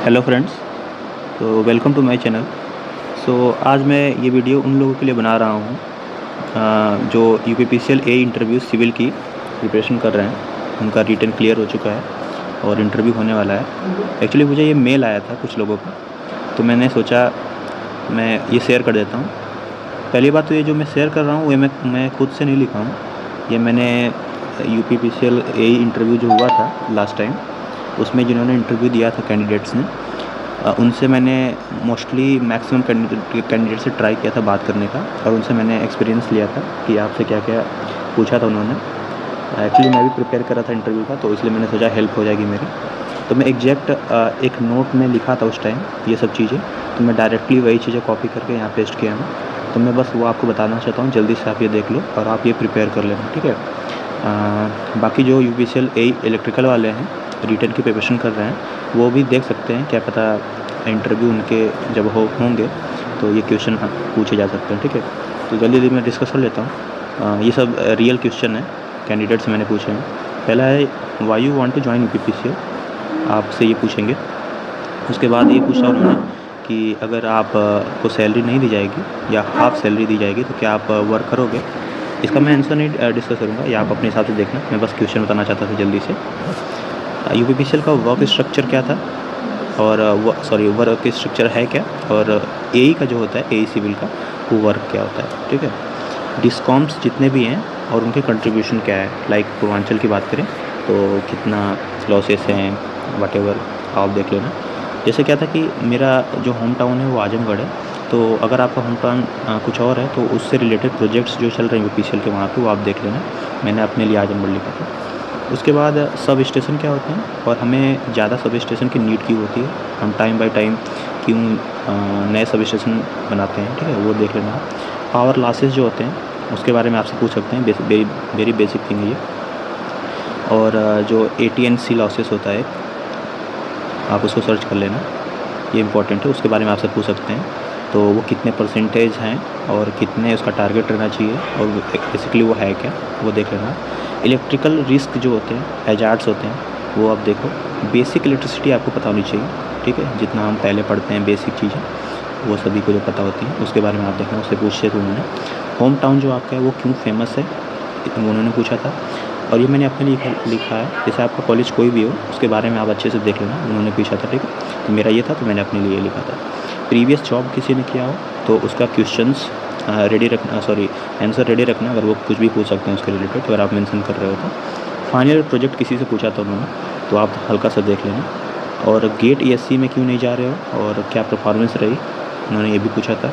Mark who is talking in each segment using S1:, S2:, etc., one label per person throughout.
S1: Hello friends. तो welcome to my channel. आज मैं ये वीडियो उन लोगों के लिए बना रहा हूँ जो यूपीपीसीएल ए इंटरव्यू सिविल की प्रिपरेशन कर रहे हैं। उनका रिटन क्लियर हो चुका है और इंटरव्यू होने वाला है। एक्चुअली मुझे ये मेल आया था कुछ लोगों का, तो मैंने सोचा मैं ये शेयर कर देता हूँ। पहली बात तो ये जो मैं शेयर कर रहा हूँ ये मैं खुद से नहीं लिखा हूँ। ये मैंने यूपीपीसीएल ए इंटरव्यू जो हुआ था लास्ट टाइम, उसमें जिन्होंने इंटरव्यू दिया था कैंडिडेट्स ने, उनसे मैंने मोस्टली मैक्सिमम कैंडिडेट से ट्राई किया था बात करने का, और उनसे मैंने एक्सपीरियंस लिया था कि आपसे क्या क्या पूछा था उन्होंने। एक्चुअली मैं भी प्रिपेयर कर रहा था इंटरव्यू का, तो इसलिए मैंने सोचा हेल्प हो जाएगी मेरी। तो मैं एग्जैक्ट एक नोट में लिखा था उस टाइम ये सब चीज़ें, तो मैं डायरेक्टली वही चीज़ें कॉपी करके यहाँ पेस्ट किया हूँ। तो मैं बस वो आपको बताना चाहता हूँ, जल्दी से आप ये देख लो और आप ये प्रिपेयर कर लेना, ठीक है। बाकी जो यूपीसीएल ए इलेक्ट्रिकल वाले हैं, रिटन की प्रिपरेशन कर रहे हैं, वो भी देख सकते हैं। क्या पता इंटरव्यू उनके जब होंगे तो ये क्वेश्चन पूछे जा सकते हैं, ठीक है। तो जल्दी मैं डिस्कस कर लेता हूँ। ये सब रियल क्वेश्चन है, कैंडिडेट से मैंने पूछे हैं। पहला है why you want to join UPPCL, आपसे ये पूछेंगे। उसके बाद ये पूछा उन्होंने कि अगर आप को सैलरी नहीं दी जाएगी या हाफ सैलरी दी जाएगी तो क्या आप वर्क करोगे। इसका मैं आंसर नहीं डिस्कस करूँगा, या आप अपने हिसाब से देखना। मैं बस क्वेश्चन बताना चाहता था जल्दी से। यूपीपीसीएल का वर्क स्ट्रक्चर क्या था, और वर्क स्ट्रक्चर है क्या, और एई का जो होता है एई सिविल का वो वर्क क्या होता है, ठीक है। डिस्कॉम्स जितने भी हैं और उनके कंट्रीब्यूशन क्या है। लाइक पूर्वांचल की बात करें तो कितना लॉसेस हैं, वटेवर आप देख लेना। जैसे क्या था कि मेरा जो होम टाउन है वो आजमगढ़ है, तो अगर आपका होम टाउन कुछ और है तो उससे रिलेटेड प्रोजेक्ट्स जो चल रहे हैं यूपीसीएल के वहाँ पे वो आप देख लेना। मैंने अपने लिए आजमगढ़ लिखा था। उसके बाद सब स्टेशन क्या होते हैं और हमें ज़्यादा सब स्टेशन की नीड क्यों होती है, हम टाइम बाय टाइम क्यों नए सब स्टेशन बनाते हैं, ठीक है, वो देख लेना। पावर लॉसेस जो होते हैं उसके बारे में आपसे पूछ सकते हैं, वेरी बेसिक थिंग है ये। और जो AT&C लॉसेस होता है आप उसको सर्च कर लेना, ये इंपॉर्टेंट है। उसके बारे में आपसे पूछ सकते हैं, तो वो कितने परसेंटेज हैं और कितने उसका टारगेट रहना चाहिए, और बेसिकली वो है क्या, वो देख लेना। इलेक्ट्रिकल रिस्क जो होते हैं, हैजार्ड्स होते हैं, वो आप देखो। बेसिक इलेक्ट्रिसिटी आपको पता होनी चाहिए, ठीक है। जितना हम पहले पढ़ते हैं बेसिक चीज़ें वो सभी को जो पता होती हैं, उसके बारे में आप देखना। उससे पूछे तो उन्होंने होम टाउन जो आपका है वो क्यों फेमस है, उन्होंने पूछा था। और ये मैंने अपने लिए लिखा है। जैसे आपका कॉलेज कोई भी हो उसके बारे में आप अच्छे से देख लेना, उन्होंने पूछा था, ठीक है। तो मेरा ये था, तो मैंने अपने लिए लिखा था। प्रीवियस जॉब किसी ने किया हो तो उसका क्वेश्चंस रेडी रखना, आंसर रेडी रखना। अगर वो कुछ भी पूछ सकते हैं उसके रिलेटेड, अगर आप मेंशन कर रहे हो तो। फाइनल प्रोजेक्ट किसी से पूछा था उन्होंने, तो आप हल्का सा देख लेना। और गेट ESC में क्यों नहीं जा रहे हो और क्या परफॉर्मेंस रही, उन्होंने ये भी पूछा था।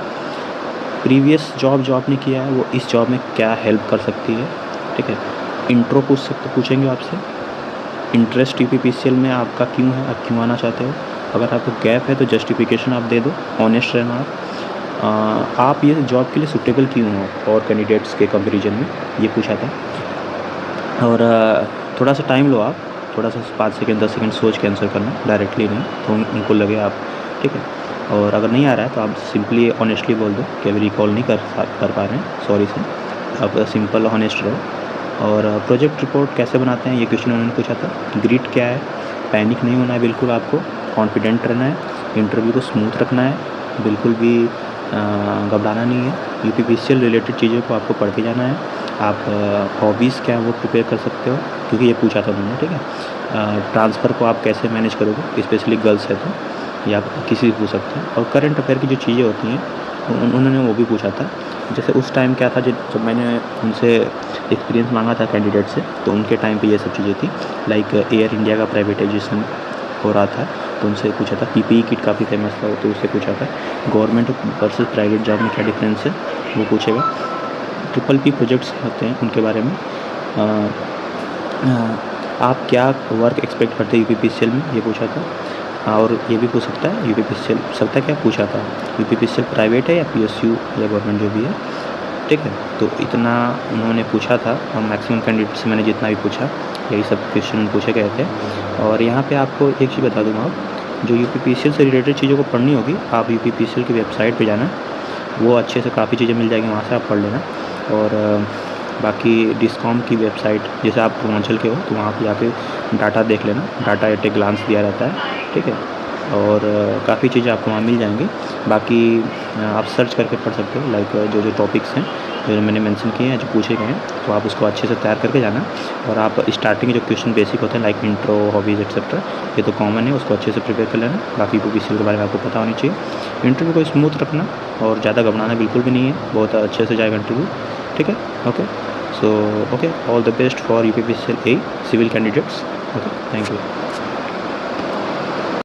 S1: प्रीवियस जॉब जो आपने किया है वो इस जॉब में क्या हेल्प कर सकती है, ठीक है। इंट्रो पूछेंगे आपसे। इंटरेस्ट यूपीपीसीएल में आपका क्यों है, आप क्यों आना चाहते हो। अगर आपको गैप है तो जस्टिफिकेशन आप दे दो, ऑनेस्ट रहना आप ये जॉब के लिए सूटेबल क्यों हो और कैंडिडेट्स के कंपैरिजन में, ये पूछा था। और थोड़ा सा टाइम लो आप, थोड़ा सा 5 सेकंड 10 सेकंड सोच के आंसर करना, डायरेक्टली नहीं, तो उनको लगे आप, ठीक है। और अगर नहीं आ रहा है तो आप सिंपली ऑनेस्टली बोल दो कि अभी रिकॉल नहीं कर पा रहे हैं, सॉरी सर। आप सिंपल ऑनेस्ट रहो। और प्रोजेक्ट रिपोर्ट कैसे बनाते हैं ये क्वेश्चन उन्होंने पूछा था। ग्रिड क्या है, पैनिक नहीं होना है बिल्कुल, आपको कॉन्फिडेंट रहना है, इंटरव्यू को स्मूथ रखना है, बिल्कुल भी घबराना नहीं है। यूपीपीसीएल रिलेटेड चीज़ों को आपको पढ़ के जाना है। आप हॉबीज़ क्या है वो प्रिपेयर कर सकते हो, क्योंकि ये पूछा था उन्होंने, ठीक है। ट्रांसफ़र को आप कैसे मैनेज करोगे, स्पेशली गर्ल्स है तो, या किसी से पूछ सकते हैं। और करंट अफेयर की जो चीज़ें होती हैं उन्होंने वो भी पूछा था। जैसे उस टाइम क्या था, जब मैंने उनसे एक्सपीरियंस मांगा था कैंडिडेट से, तो उनके टाइम पे ये सब चीज़ें थी। लाइक एयर इंडिया का प्राइवेटाइजेशन हो रहा था, तो उनसे पूछा था। PPE किट काफ़ी फेमस था, तो उससे पूछा था। गवर्नमेंट वर्सेस प्राइवेट जॉब में क्या डिफरेंस है, वो पूछेगा। PPP प्रोजेक्ट्स होते हैं उनके बारे में। आप क्या वर्क एक्सपेक्ट करते हैं यूपीपीसीएल में, ये पूछा था। और ये भी पूछ सकता है यूपीपीसीएल, सकता है क्या पूछा था, यूपीपीसीएल प्राइवेट है या PSU या गवर्नमेंट जो भी है, ठीक है। तो इतना उन्होंने पूछा था, और मैक्सिमम कैंडिडेट से मैंने जितना भी पूछा यही सब क्वेश्चन पूछे गए थे। और यहाँ पे आपको एक चीज़ बता दूँगा, जो यूपीपीसीएल से रिलेटेड चीज़ों को पढ़नी होगी, आप यूपीपीसीएल की वेबसाइट पे जाना, वो अच्छे से काफ़ी चीज़ें मिल जाएंगी, वहाँ से आप पढ़ लेना। और बाकी डिस्कॉम की वेबसाइट, जैसे आप पूर्वांचल के हो तो वहाँ पे जाके डाटा देख लेना, डाटा एट ए ग्लांस दिया रहता है, ठीक है। और काफ़ी चीज़ें आपको वहाँ मिल जाएंगी। बाकी आप सर्च करके पढ़ सकते हो, लाइक जो टॉपिक्स हैं जो मैंने मेंशन किए हैं, जो पूछे गए हैं, तो आप उसको अच्छे से तैयार करके जाना। और आप स्टार्टिंग जो क्वेश्चन बेसिक होते हैं, लाइक इंट्रो, हॉबीज़ एक्सेट्रा, ये तो कॉमन है, उसको अच्छे से प्रिपेयर कर लेना। बाकी यूपीपीसीएल के बारे में आपको पता होनी चाहिए। इंटरव्यू को स्मूथ रखना और ज़्यादा घबराना बिल्कुल भी नहीं है, बहुत अच्छे से जाएगा इंटरव्यू, ठीक है। Okay, so okay, all the best for UPPCL AE civil candidates. Okay, thank you.